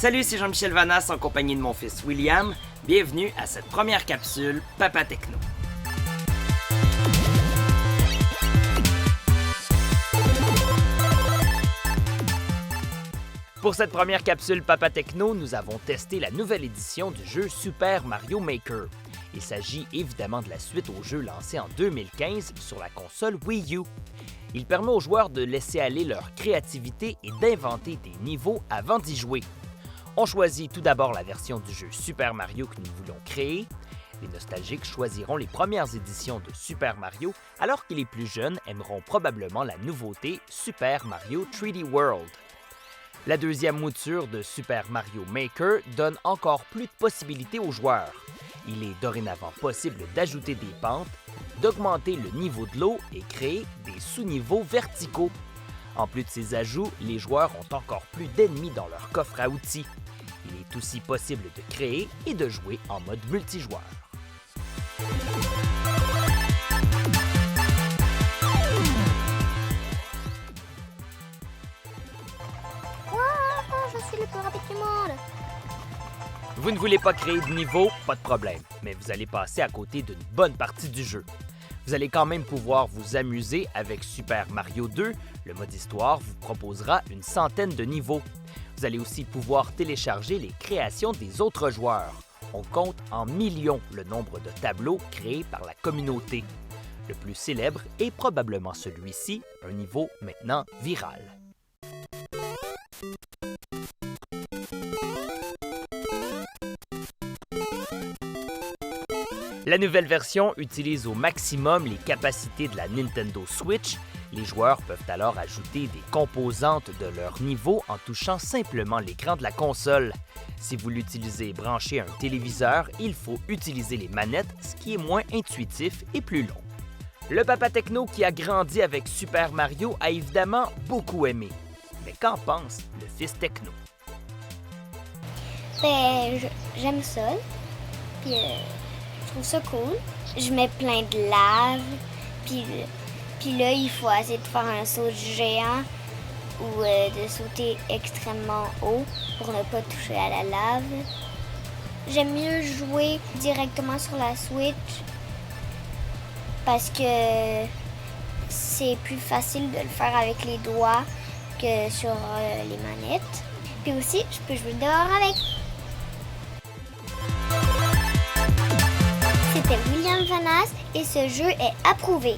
Salut, c'est Jean-Michel Vanas en compagnie de mon fils William. Bienvenue à cette première capsule Papa Techno. Pour cette première capsule Papa Techno, nous avons testé la nouvelle édition du jeu Super Mario Maker. Il s'agit évidemment de la suite au jeu lancé en 2015 sur la console Wii U. Il permet aux joueurs de laisser aller leur créativité et d'inventer des niveaux avant d'y jouer. On choisit tout d'abord la version du jeu Super Mario que nous voulons créer. Les nostalgiques choisiront les premières éditions de Super Mario, alors que les plus jeunes aimeront probablement la nouveauté Super Mario 3D World. La deuxième mouture de Super Mario Maker donne encore plus de possibilités aux joueurs. Il est dorénavant possible d'ajouter des pentes, d'augmenter le niveau de l'eau et créer des sous-niveaux verticaux. En plus de ces ajouts, les joueurs ont encore plus d'ennemis dans leur coffre à outils. Il est aussi possible de créer et de jouer en mode multijoueur. Je suis le plus rapide du monde! Vous ne voulez pas créer de niveau, pas de problème, mais vous allez passer à côté d'une bonne partie du jeu. Vous allez quand même pouvoir vous amuser avec Super Mario 2. Le mode histoire vous proposera une centaine de niveaux. Vous allez aussi pouvoir télécharger les créations des autres joueurs. On compte en millions le nombre de tableaux créés par la communauté. Le plus célèbre est probablement celui-ci, un niveau maintenant viral. La nouvelle version utilise au maximum les capacités de la Nintendo Switch. Les joueurs peuvent alors ajouter des composantes de leur niveau en touchant simplement l'écran de la console. Si vous l'utilisez branché à un téléviseur, il faut utiliser les manettes, ce qui est moins intuitif et plus long. Le Papa Techno qui a grandi avec Super Mario a évidemment beaucoup aimé. Mais qu'en pense le fils Techno? J'aime ça. Puis je trouve ça cool. Je mets plein de lave. Puis là, il faut essayer de faire un saut géant ou de sauter extrêmement haut pour ne pas toucher à la lave. J'aime mieux jouer directement sur la Switch parce que c'est plus facile de le faire avec les doigts que sur les manettes. Puis aussi, je peux jouer dehors avec. C'était William Vanas et ce jeu est approuvé.